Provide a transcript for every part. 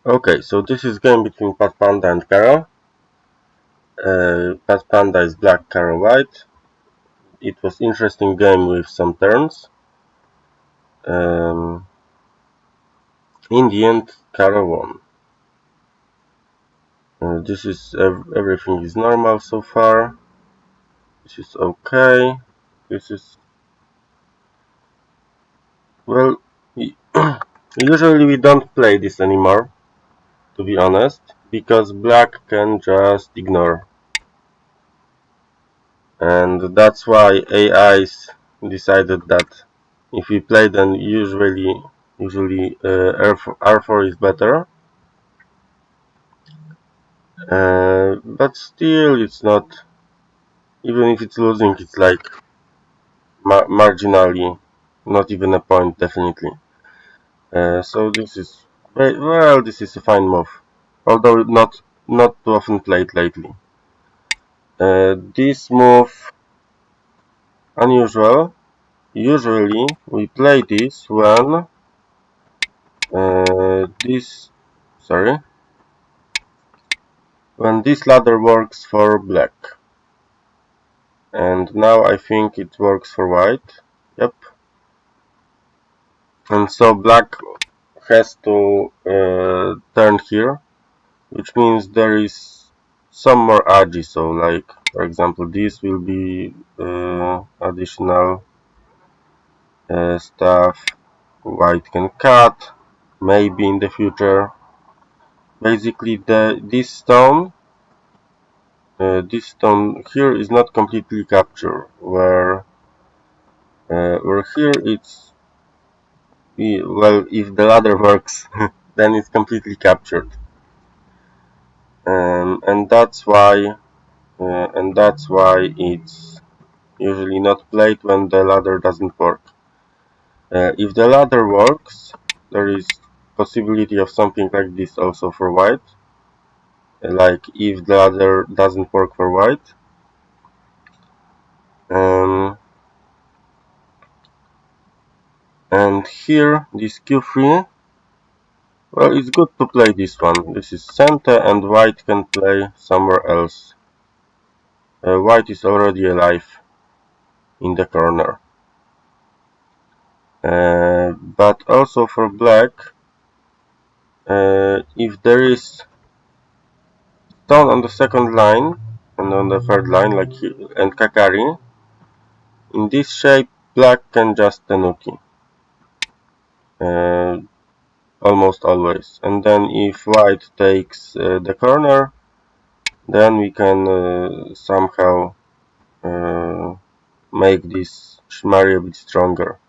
Okay, so this is game between patpanda and Carol. Patpanda is black, Carol white. It was interesting game with some turns. Um, in the end, Carol won. This is everything is normal so far. This is okay. This is well. Usually we don't play this anymore, to be honest, because black can just ignore, and that's why AIs decided that if we play, then usually R4 is better. But still, it's not. Even if it's losing, it's like marginally, not even a point, definitely. So this is well, this is a fine move, although not too often played lately. This move unusual. Usually we play this when this sorry when this ladder works for black, and now I think it works for white. Yep. And so black has to turn here, which means there is some more agi. So like for example, this will be additional stuff. White can cut, maybe in the future. Basically, this stone here is not completely captured. Where here it's well, if the ladder works, then it's completely captured, and that's why it's usually not played when the ladder doesn't work. If the ladder works, there is possibility of something like this also for white. Like if the ladder doesn't work for white. Um, and here, this Q3, well, it's good to play this one. This is center and white can play somewhere else. White is already alive in the corner. But also for black, if there is stone on the second line and on the third line, like and Kakari, in this shape, black can just tenuki. Uh, Almost always. And then if white takes the corner, then we can somehow make this shmari a bit stronger.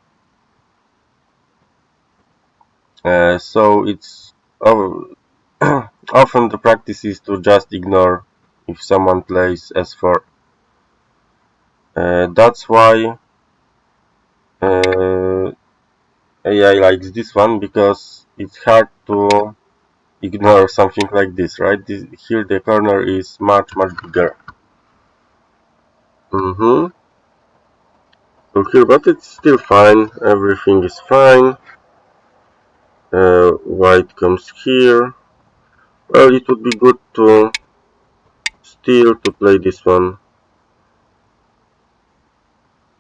So it's often the practice is to just ignore if someone plays S4. That's why AI likes this one, because it's hard to ignore something like this, right? Here the corner is much bigger. So here, but it's still fine. Everything is fine. White comes here. Well, it would be good to still to play this one.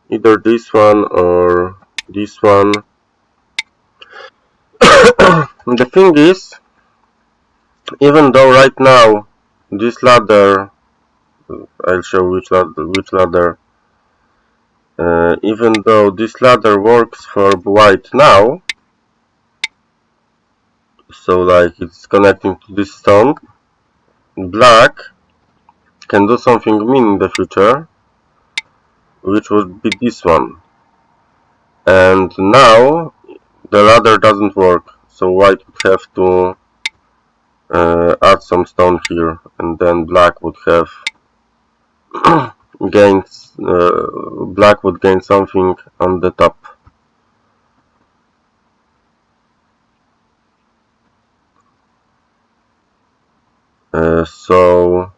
Either this one or this one. The thing is, even though right now this ladder, I'll show which ladder. Even though this ladder works for white now, so like it's connecting to this stone, black can do something mean in the future, which would be this one. And now the ladder doesn't work, so white would have to add some stone here, and then black would have black would gain something on the top. So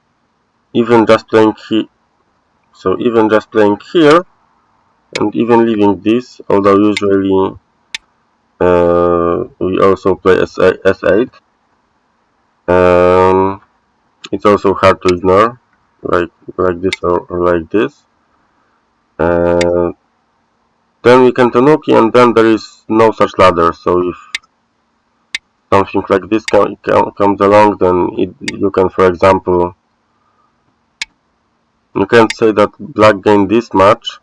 even just playing here, and even leaving this, although usually we also play S8, Um, it's also hard to ignore, like this or like this. Uh, then we can tanuki, and then there is no such ladder. So if something like this comes along, then you can, for example, you can say that black gained this much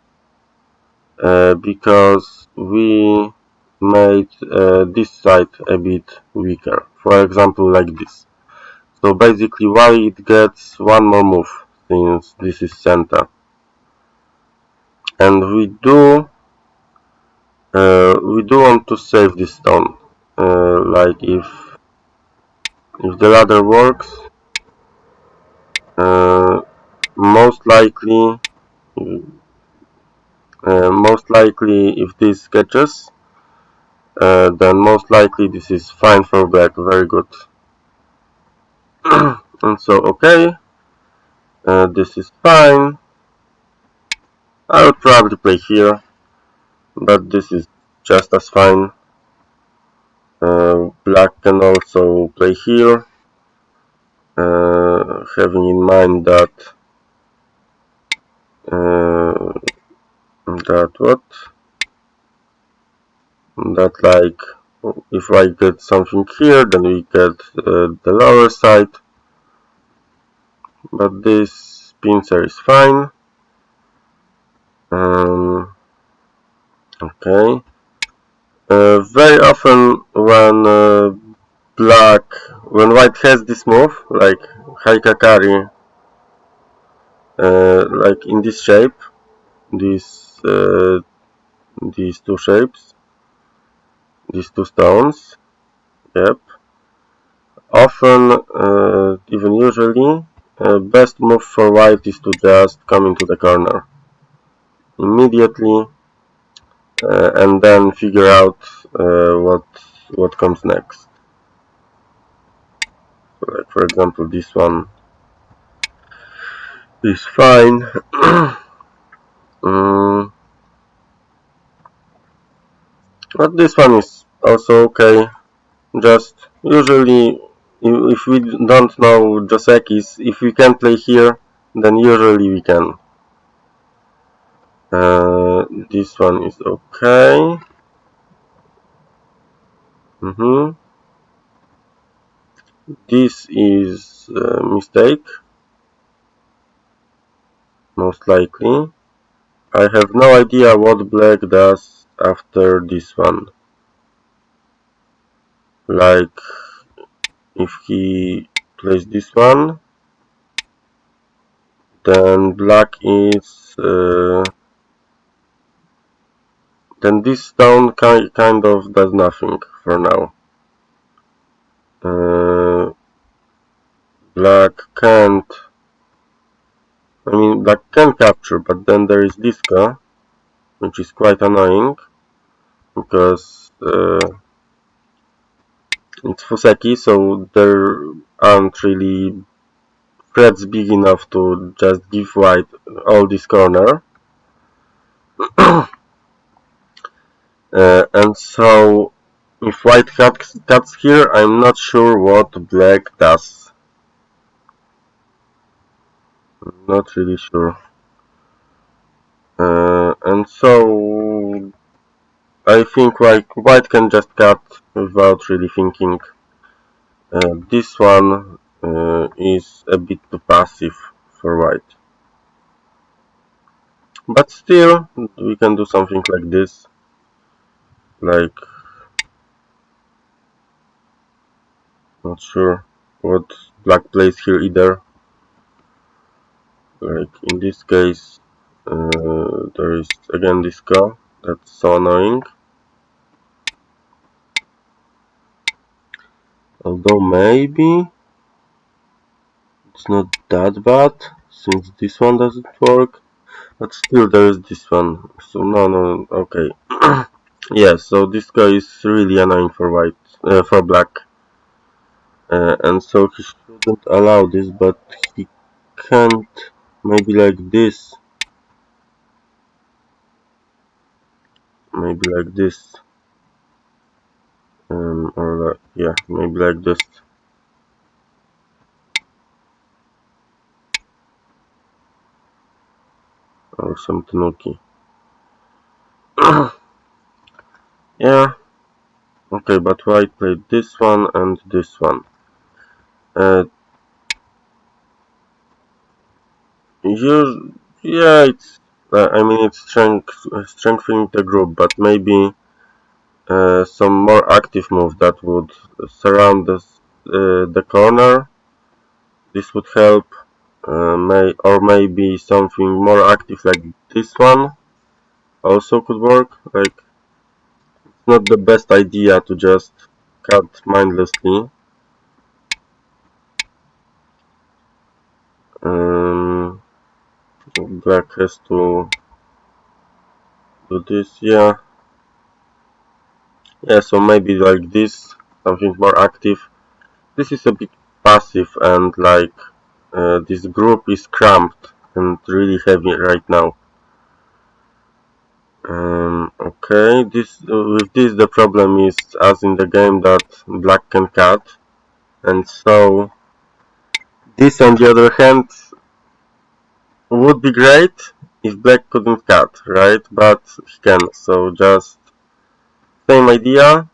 because we made this side a bit weaker. For example, like this. So basically, white it gets one more move since this is center, and we do want to save this stone. Like if the ladder works, uh, most likely if this catches, then most likely this is fine for black. Very good. And so okay, this is fine. I would probably play here, but this is just as fine. Black can also play here, having in mind that uh, that what that like if I get something here, then we get the lower side, but this pincer is fine. Okay. Very often when white has this move, like Haikakari, like in this shape, these these two shapes, these two stones, yep. Often, even usually, best move for white is to just come into the corner immediately, and then figure out what comes next. So like for example, this one is fine. um, but this one is also okay. Just usually, if we don't know Josekis, if we can play here, then usually we can. This one is okay. This is a mistake, most likely. I have no idea what black does after this one. Like, if he plays this one, then black is... then this stone kind of does nothing for now. Black can't... black can capture, but then there is disco, which is quite annoying, because it's Fuseki, so there aren't really threads big enough to just give white all this corner. And so if white cuts here, I'm not sure what black does. I'm not really sure. And so I think white can just cut without really thinking. This one is a bit too passive for white. But still, we can do something like this. Like, not sure what black plays here either. Like in this case, there is again this call. That's so annoying. Although maybe it's not that bad since this one doesn't work. But still there is this one. So no, okay. Yeah, so this guy is really annoying for for black. And so he shouldn't allow this, but he can't. Maybe like this. Maybe like this. Or yeah, maybe like this. or some tanuki. Yeah, okay, but white played this one and this one. Uh, yeah, it's I mean it's strengthening the group, but maybe some more active move that would surround the corner. This would help. Or maybe something more active like this one also could work. Like, it's not the best idea to just cut mindlessly. Um, Black has to do this. Yeah. So maybe like this, something more active. This is a bit passive and like this group is cramped and really heavy right now. Okay, with this the problem is as in the game that black can cut, and so this on the other hand would be great if black couldn't cut, right? But he can, so just same idea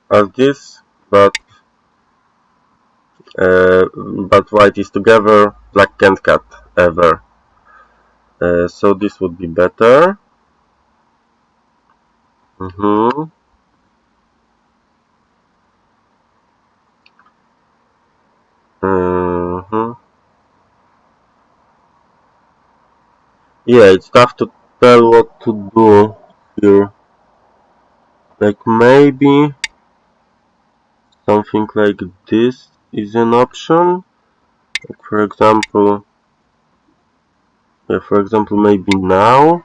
as this, but but white is together, black can't cut ever. So this would be better. Mm-hmm. Mm-hmm. Yeah, it's tough to tell what to do here. Like maybe something like this is an option. Like for example, maybe now.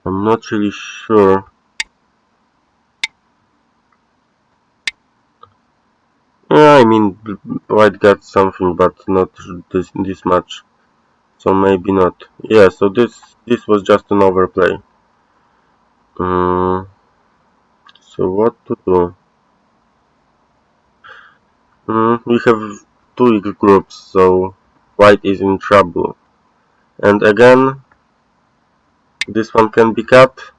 I'm not really sure. Yeah, I mean, white got something, but not this much. So maybe not. Yeah, so this was just an overplay. Um, so what to do? We have two equal groups, so white is in trouble. And again, this one can be cut,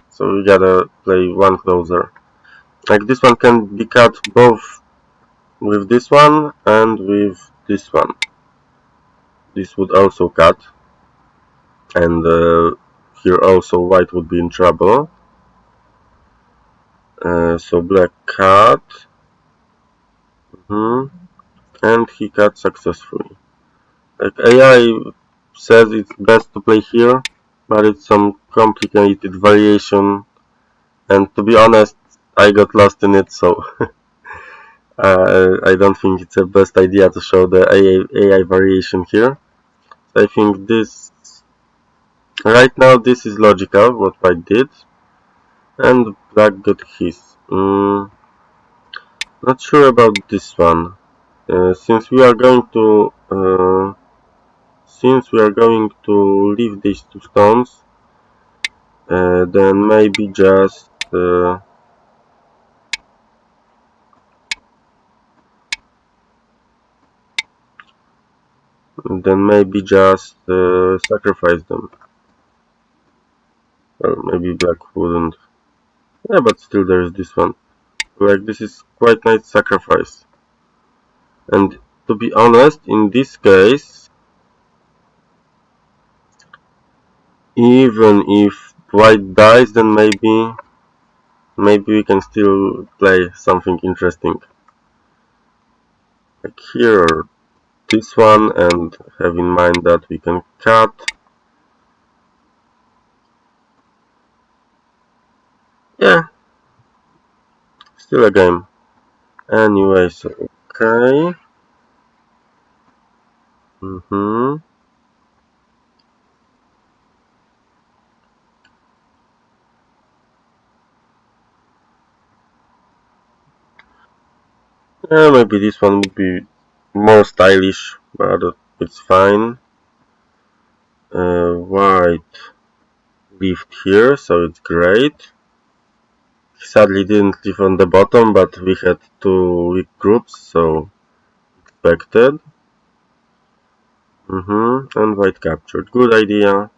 so we gotta play one closer. Like this one can be cut both with this one and with this one. This would also cut, and here also white would be in trouble. So black cut, and he cut successfully. Like AI says it's best to play here, but it's some complicated variation, and to be honest, I got lost in it, so I don't think it's the best idea to show the AI variation here. So I think right now this is logical, what white did, and black got his. Not sure about this one. Since we are going to leave these two stones, then maybe just sacrifice them. Well, maybe black wouldn't. Yeah, but still there is this one. Like this is quite nice sacrifice. And to be honest, in this case, even if white dies, then maybe we can still play something interesting. Like here or this one, and have in mind that we can cut. Yeah, still a game. Anyway, so okay. Yeah, maybe this one would be more stylish, but it's fine. White lived here, so it's great. He sadly didn't live on the bottom, but we had two weak groups, so expected. And white captured. Good idea.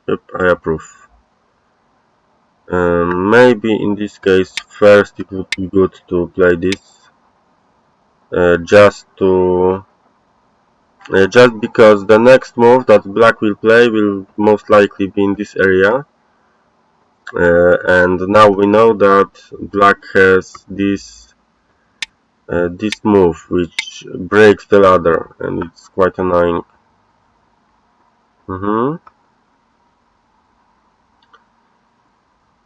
Yep, I approve. Maybe in this case first it would be good to play this just because the next move that black will play will most likely be in this area, and now we know that black has this move which breaks the ladder, and it's quite annoying.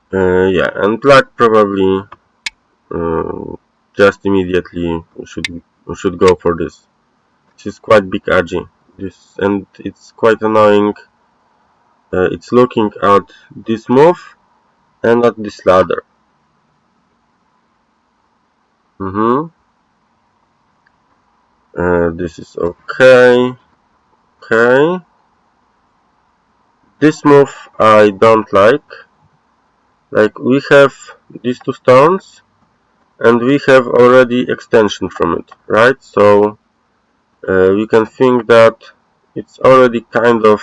Yeah, and black probably just immediately should go for this. This is quite big agi. And it's quite annoying. It's looking at this move and at this ladder. This is okay. Okay. This move I don't like. Like we have these two stones and we have already extension from it, right? So we can think that it's already kind of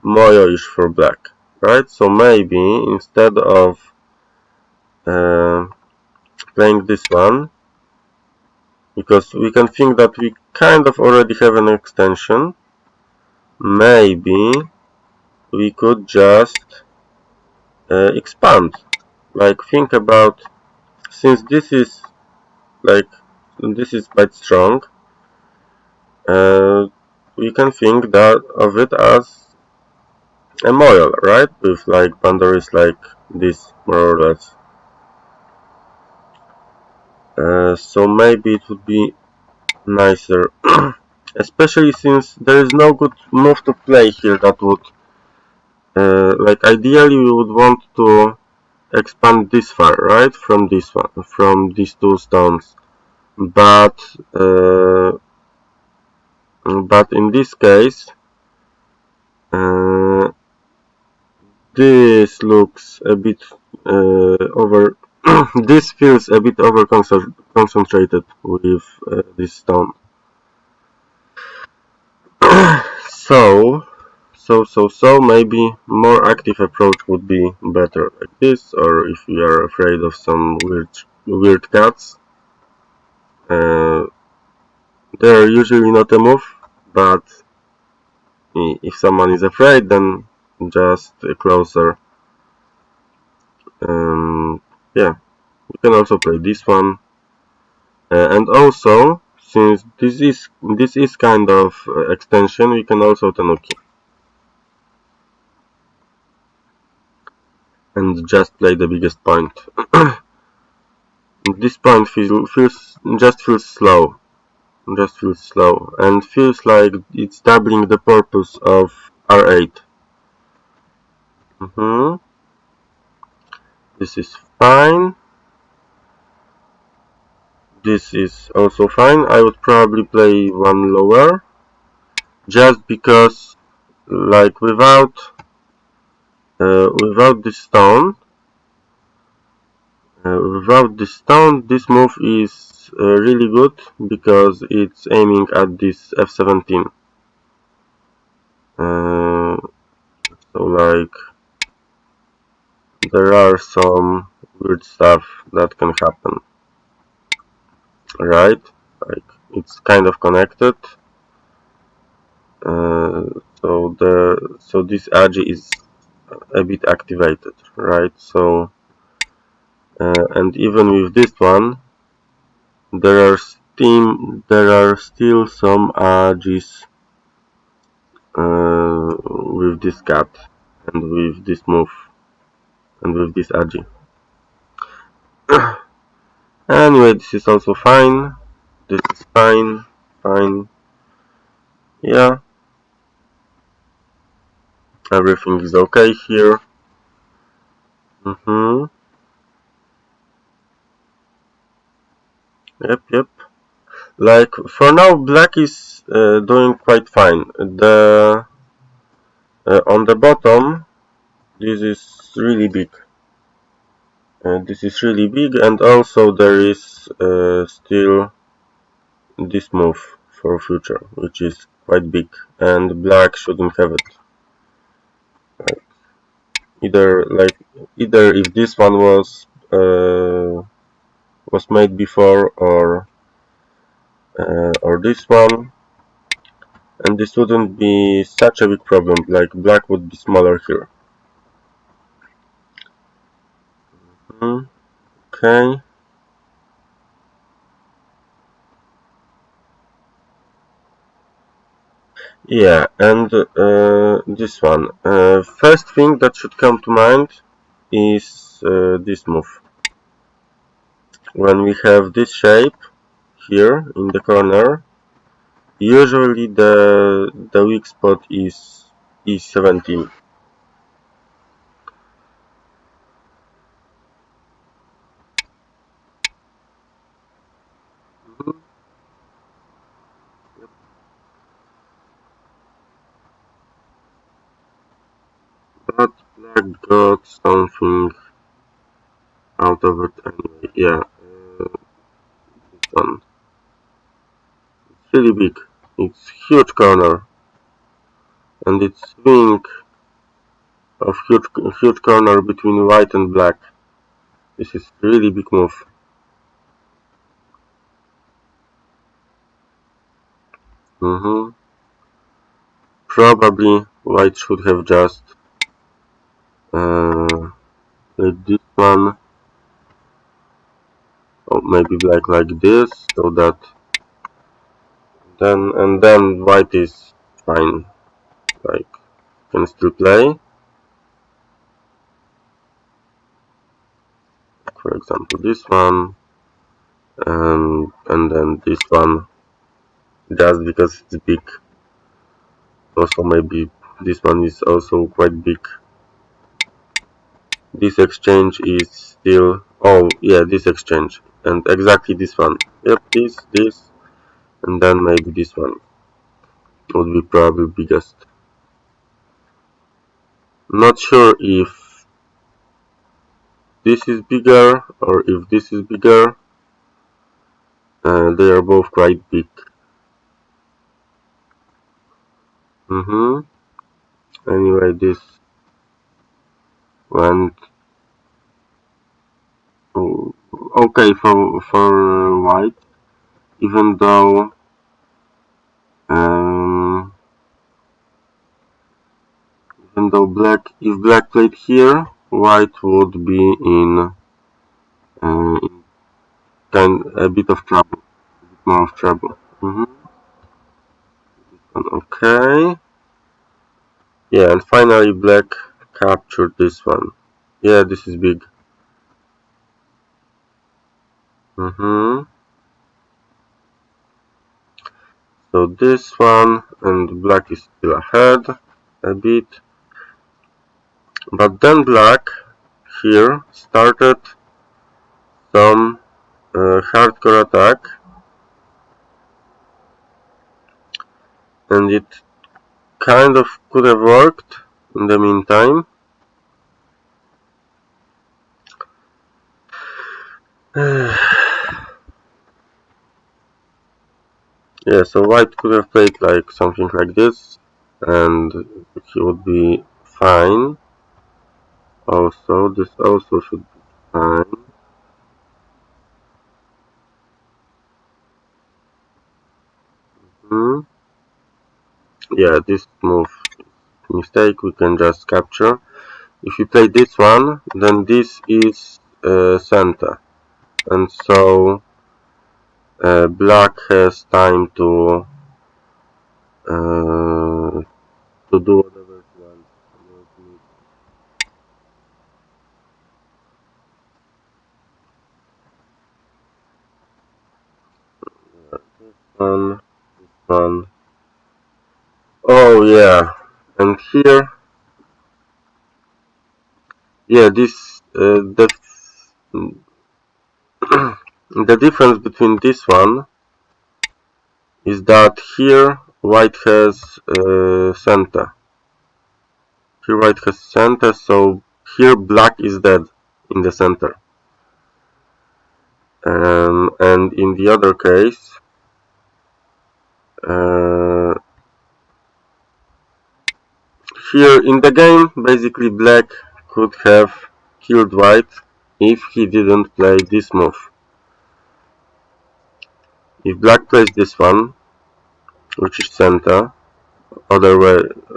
moyo-ish for black, right? So maybe instead of playing this one, because we can think that we kind of already have an extension, maybe we could just expand. Like think about, since this is quite strong, we can think that of it as a moil, right? With like boundaries like this, more or less. So maybe it would be nicer, especially since there is no good move to play here that would, like ideally we would want to expand this far, right? From this one, from these two stones. But in this case, this looks a bit over. This feels a bit over concentrated with this stone. So maybe more active approach would be better, like this, or if we are afraid of some weird cats. They are usually not a move, but if someone is afraid, then just closer. Yeah, we can also play this one, and also since this is kind of extension, we can also tanuki and just play the biggest point. This point feels slow. Just feels slow and feels like it's doubling the purpose of R8. This is fine. This is also fine. I would probably play one lower, just because, like without this stone, this move is really good because it's aiming at this F17. So like there are some weird stuff that can happen, right? Like it's kind of connected. So this agi is a bit activated, right? So and even with this one, there are still some agis with this cat and with this move and with this agi. Anyway, this is also fine. This is fine. Yeah, everything is okay here. Yep. Like for now, black is doing quite fine. On the bottom, this is really big. And also there is still this move for future, which is quite big, and black shouldn't have it. Like, either if this one was made before, or this one, and this wouldn't be such a big problem. Like black would be smaller here. Okay. Yeah, and this one. First thing that should come to mind is this move. When we have this shape here in the corner, usually the weak spot is E17. But black got something out of it anyway. Yeah, this one. It's really big. It's huge corner, and it's swing of huge corner between white and black. This is really big move. Probably white should have just played this one, or maybe black like this, so that then white is fine. Like can still play. For example, this one, and then this one, just because it's big. Also, maybe this one is also quite big. This exchange is still, oh yeah, this exchange, and exactly this one. Yep, this, and then maybe this one would be probably biggest. Not sure if this is bigger or if this is bigger. They are both quite big. Anyway, this went okay for white, even though um, black, if black played here, white would be in a bit of trouble, a bit more of trouble. Okay. Yeah, and finally black captured this one. Yeah, this is big. So this one, and black is still ahead a bit. But then black here started some hardcore attack, and it kind of could have worked in the meantime. Yeah, so white could have played like something like this, and he would be fine. Also, this also should be fine. Yeah, this move mistake we can just capture. If you play this one, then this is center, and so black has time to do whatever it wants. This one. Oh yeah, and here, yeah, this the difference between this one is that here white has center. Here white has center, so here black is dead in the center. And in the other case, Here in the game, basically black could have killed white if he didn't play this move. If black plays this one, which is center, otherwise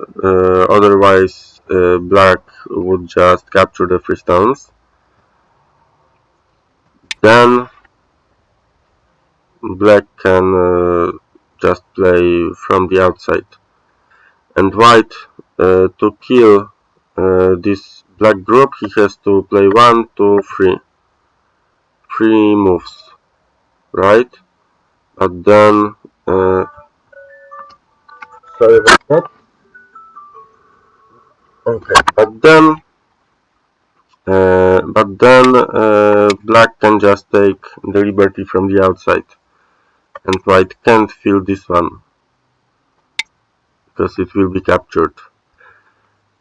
black would just capture the 3 stones, then black can just play from the outside. And white, to kill this black group, he has to play 1, 2, 3. 3 moves, right? But then, sorry about that. Okay, but then black can just take the liberty from the outside, and white can't fill this one because it will be captured.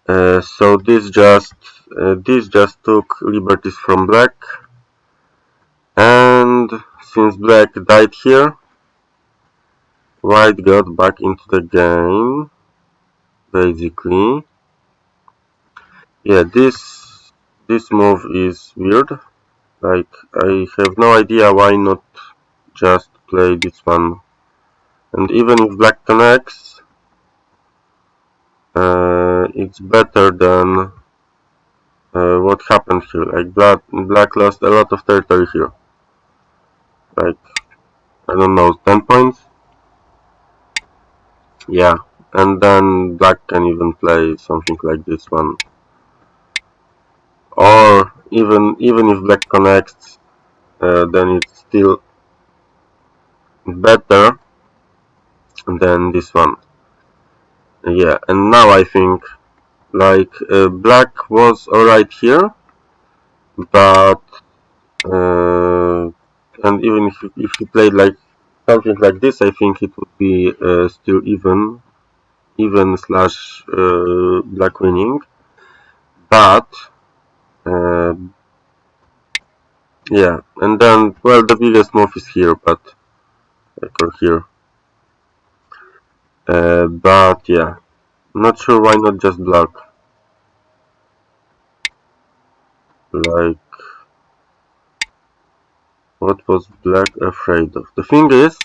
So this just took liberties from black, and since black died here, white got back into the game, basically. Yeah, this move is weird. Like, I have no idea why not just play this one. And even if black connects, it's better than what happened here. Like, black lost a lot of territory here. Like, I don't know, 10 points? Yeah, and then black can even play something like this one. Or even if black connects, then it's still better than this one. Yeah, and now I think, like, black was alright here, but and even if he played like something like this, I think it would be still even slash black winning. But yeah, and then, well, the biggest move is here, but like, or here. But yeah, not sure why not just black. Like, what was black afraid of? The thing is,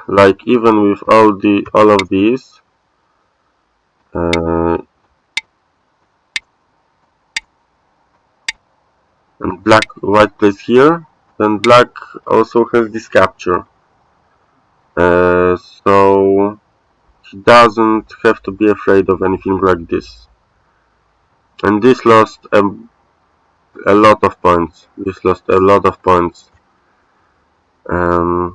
like, even with all of these, and white plays here, then black also has this capture. So he doesn't have to be afraid of anything like this. And this lost a lot of points. This lost a lot of points. Hmm.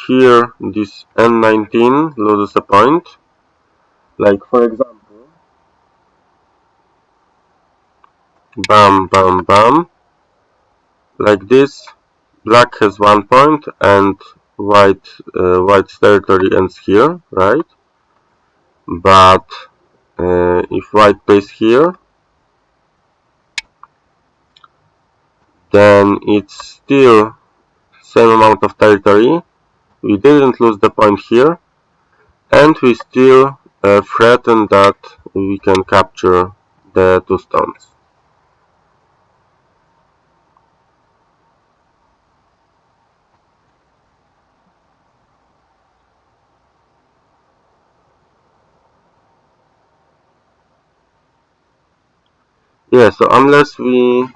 Here, this N19 loses a point. Like, for example, bam, bam, bam. Like this, black has 1 point, and white's territory ends here, right? But if white plays here, then it's still same amount of territory. We didn't lose the point here, and we still threaten that we can capture the 2 stones. Yeah, so unless we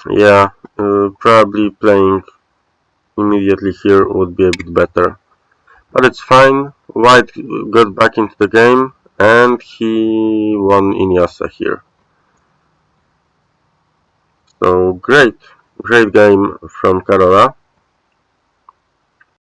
yeah, probably playing immediately here would be a bit better. But it's fine. White got back into the game, and he won Inyasa here. So great game from Karola.